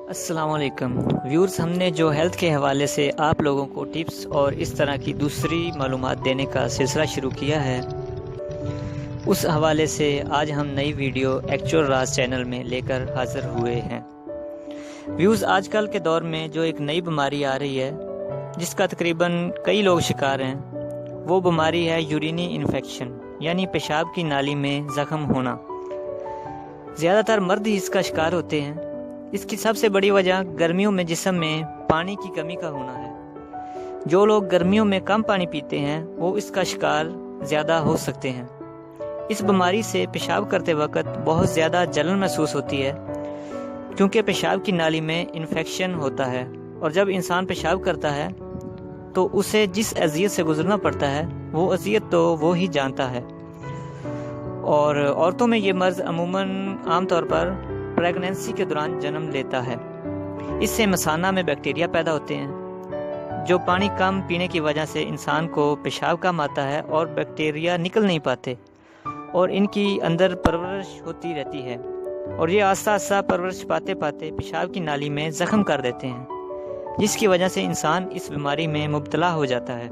السلام علیکم ویورز، ہم نے جو ہیلتھ کے حوالے سے آپ لوگوں کو ٹپس اور اس طرح کی دوسری معلومات دینے کا سلسلہ شروع کیا ہے، اس حوالے سے آج ہم نئی ویڈیو ایکچوئل راز چینل میں لے کر حاضر ہوئے ہیں۔ ویورز، آج کل کے دور میں جو ایک نئی بیماری آ رہی ہے جس کا تقریباً کئی لوگ شکار ہیں، وہ بیماری ہے یورینی انفیکشن، یعنی پیشاب کی نالی میں زخم ہونا۔ زیادہ تر مرد ہی اس کا شکار ہوتے ہیں۔ اس کی سب سے بڑی وجہ گرمیوں میں جسم میں پانی کی کمی کا ہونا ہے۔ جو لوگ گرمیوں میں کم پانی پیتے ہیں وہ اس کا شکار زیادہ ہو سکتے ہیں۔ اس بیماری سے پیشاب کرتے وقت بہت زیادہ جلن محسوس ہوتی ہے، کیونکہ پیشاب کی نالی میں انفیکشن ہوتا ہے، اور جب انسان پیشاب کرتا ہے تو اسے جس اذیت سے گزرنا پڑتا ہے وہ اذیت تو وہ ہی جانتا ہے۔ اور عورتوں میں یہ مرض عام طور پر پریگننسی کے دوران جنم لیتا ہے۔ اس سے مثانہ میں بیکٹیریا پیدا ہوتے ہیں، جو پانی کم پینے کی وجہ سے انسان کو پیشاب کم آتا ہے، اور بیکٹیریا نکل نہیں پاتے اور ان کی اندر پرورش ہوتی رہتی ہے، اور یہ آہستہ آہستہ پرورش پاتے پاتے پیشاب کی نالی میں زخم کر دیتے ہیں، جس کی وجہ سے انسان اس بیماری میں مبتلا ہو جاتا ہے۔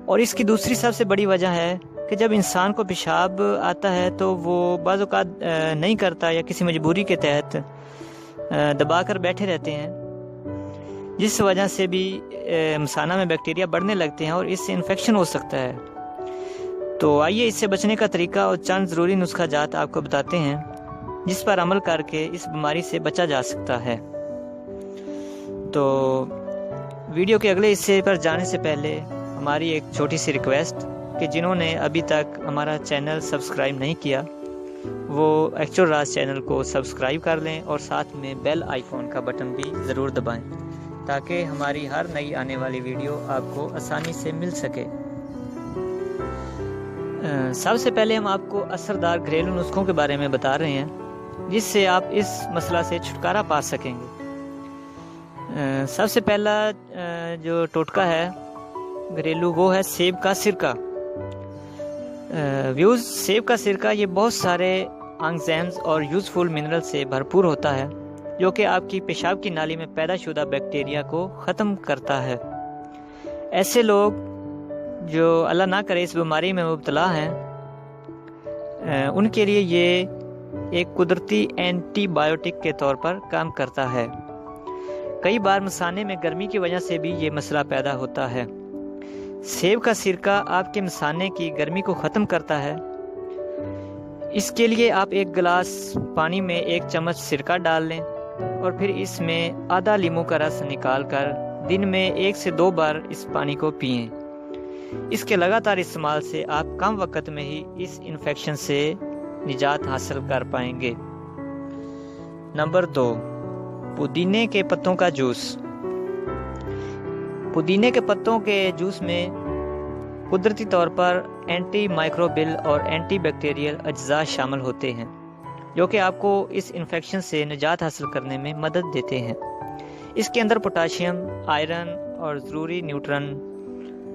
اور اس کی دوسری سب سے بڑی وجہ ہے کہ جب انسان کو پیشاب آتا ہے تو وہ بعض اوقات نہیں کرتا، یا کسی مجبوری کے تحت دبا کر بیٹھے رہتے ہیں، جس وجہ سے بھی مثانہ میں بیکٹیریا بڑھنے لگتے ہیں اور اس سے انفیکشن ہو سکتا ہے۔ تو آئیے اس سے بچنے کا طریقہ اور چند ضروری نسخہ جات آپ کو بتاتے ہیں، جس پر عمل کر کے اس بیماری سے بچا جا سکتا ہے۔ تو ویڈیو کے اگلے حصے پر جانے سے پہلے ہماری ایک چھوٹی سی ریکویسٹ کہ جنہوں نے ابھی تک ہمارا چینل سبسکرائب نہیں کیا وہ ایکچوئل راز چینل کو سبسکرائب کر لیں، اور ساتھ میں بیل آئیکن کا بٹن بھی ضرور دبائیں تاکہ ہماری ہر نئی آنے والی ویڈیو آپ کو آسانی سے مل سکے۔ سب سے پہلے ہم آپ کو اثردار گھریلو نسخوں کے بارے میں بتا رہے ہیں، جس سے آپ اس مسئلہ سے چھٹکارا پا سکیں گے۔ سب سے پہلا جو ٹوٹکا ہے گھریلو، وہ ہے سیب کا سرکہ۔ سیب کا سرکہ یہ بہت سارے انزائمز اور یوزفل منرل سے بھرپور ہوتا ہے، جو کہ آپ کی پیشاب کی نالی میں پیدا شدہ بیکٹیریا کو ختم کرتا ہے۔ ایسے لوگ جو اللہ نہ کرے اس بیماری میں مبتلا ہیں، ان کے لیے یہ ایک قدرتی اینٹی بایوٹک کے طور پر کام کرتا ہے۔ کئی بار مثانے میں گرمی کی وجہ سے بھی یہ مسئلہ پیدا ہوتا ہے۔ سیب کا سرکہ آپ کے مثانے کی گرمی کو ختم کرتا ہے۔ اس کے لیے آپ ایک گلاس پانی میں 1 چمچ سرکہ ڈال لیں، اور پھر اس میں آدھا لیموں کا رس نکال کر دن میں 1 سے 2 بار اس پانی کو پئیں۔ اس کے لگاتار استعمال سے آپ کم وقت میں ہی اس انفیکشن سے نجات حاصل کر پائیں گے۔ نمبر 2، پودینے کے پتوں کا جوس۔ پودینے کے پتوں کے جوس میں قدرتی طور پر اینٹی مائکروبیل اور اینٹی بیکٹیریل اجزاء شامل ہوتے ہیں، جو کہ آپ کو اس انفیکشن سے نجات حاصل کرنے میں مدد دیتے ہیں۔ اس کے اندر پوٹاشیم، آئرن اور ضروری نیوٹرن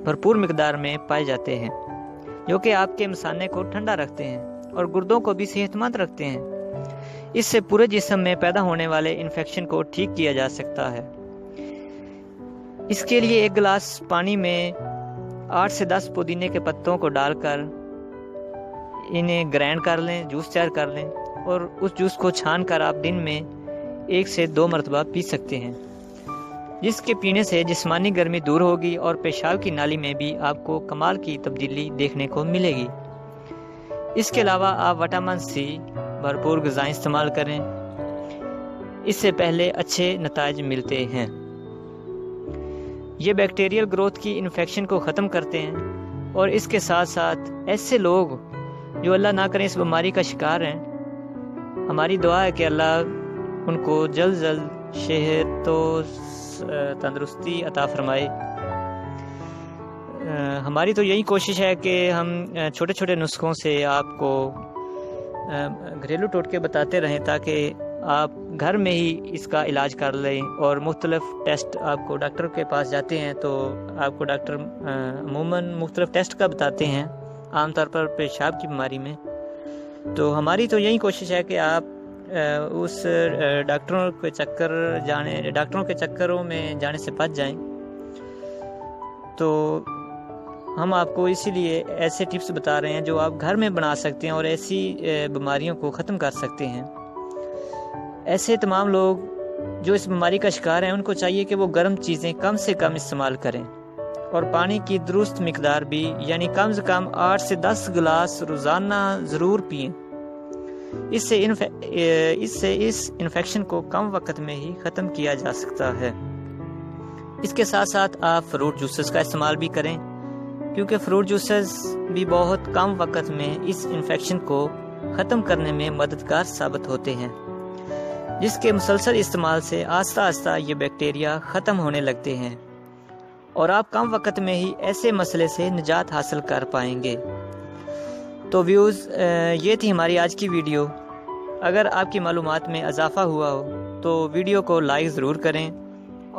بھرپور مقدار میں پائے جاتے ہیں، جو کہ آپ کے مثانے کو ٹھنڈا رکھتے ہیں اور گردوں کو بھی صحت مند رکھتے ہیں۔ اس سے پورے جسم میں پیدا ہونے والے انفیکشن کو ٹھیک کیا جا سکتا ہے۔ اس کے لیے 1 گلاس پانی میں 8 سے 10 پودینے کے پتوں کو ڈال کر انہیں گرائنڈ کر لیں، جوس تیار کر لیں، اور اس جوس کو چھان کر آپ دن میں 1 سے 2 مرتبہ پی سکتے ہیں، جس کے پینے سے جسمانی گرمی دور ہوگی اور پیشاب کی نالی میں بھی آپ کو کمال کی تبدیلی دیکھنے کو ملے گی۔ اس کے علاوہ آپ وٹامن سی بھرپور غذائیں استعمال کریں، اس سے پہلے اچھے نتائج ملتے ہیں۔ یہ بیکٹیریل گروتھ کی انفیکشن کو ختم کرتے ہیں، اور اس کے ساتھ ساتھ ایسے لوگ جو اللہ نہ کریں اس بیماری کا شکار ہیں، ہماری دعا ہے کہ اللہ ان کو جلد صحت و تندرستی عطا فرمائے۔ ہماری تو یہی کوشش ہے کہ ہم چھوٹے چھوٹے نسخوں سے آپ کو گھریلو ٹوٹکے بتاتے رہیں، تاکہ آپ گھر میں ہی اس کا علاج کر لیں۔ اور مختلف ٹیسٹ، آپ کو ڈاکٹر کے پاس جاتے ہیں تو آپ کو ڈاکٹر عموماً مختلف ٹیسٹ کا بتاتے ہیں، عام طور پر پیشاب کی بیماری میں۔ تو ہماری تو یہی کوشش ہے کہ آپ اس ڈاکٹروں کے چکروں میں جانے سے بچ جائیں، تو ہم آپ کو اسی لیے ایسے ٹپس بتا رہے ہیں جو آپ گھر میں بنا سکتے ہیں اور ایسی بیماریوں کو ختم کر سکتے ہیں۔ ایسے تمام لوگ جو اس بیماری کا شکار ہیں ان کو چاہیے کہ وہ گرم چیزیں کم سے کم استعمال کریں اور پانی کی درست مقدار بھی، یعنی کم سے کم 8 سے 10 گلاس روزانہ ضرور پئیں۔ اس سے اس انفیکشن کو کم وقت میں ہی ختم کیا جا سکتا ہے۔ اس کے ساتھ ساتھ آپ فروٹ جوسز کا استعمال بھی کریں، کیونکہ فروٹ جوسز بھی بہت کم وقت میں اس انفیکشن کو ختم کرنے میں مددگار ثابت ہوتے ہیں، جس کے مسلسل استعمال سے آہستہ آہستہ یہ بیکٹیریا ختم ہونے لگتے ہیں اور آپ کم وقت میں ہی ایسے مسئلے سے نجات حاصل کر پائیں گے۔ تو ویوز، یہ تھی ہماری آج کی ویڈیو۔ اگر آپ کی معلومات میں اضافہ ہوا ہو تو ویڈیو کو لائک ضرور کریں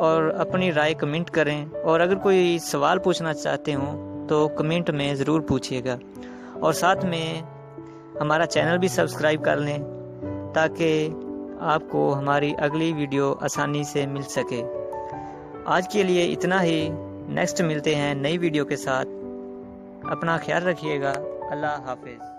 اور اپنی رائے کمنٹ کریں، اور اگر کوئی سوال پوچھنا چاہتے ہوں تو کمنٹ میں ضرور پوچھیے گا، اور ساتھ میں ہمارا چینل بھی سبسکرائب کر لیں تاکہ آپ کو ہماری اگلی ویڈیو آسانی سے مل سکے۔ آج کے لیے اتنا ہی، نیکسٹ ملتے ہیں نئی ویڈیو کے ساتھ۔ اپنا خیال رکھیے گا۔ اللہ حافظ۔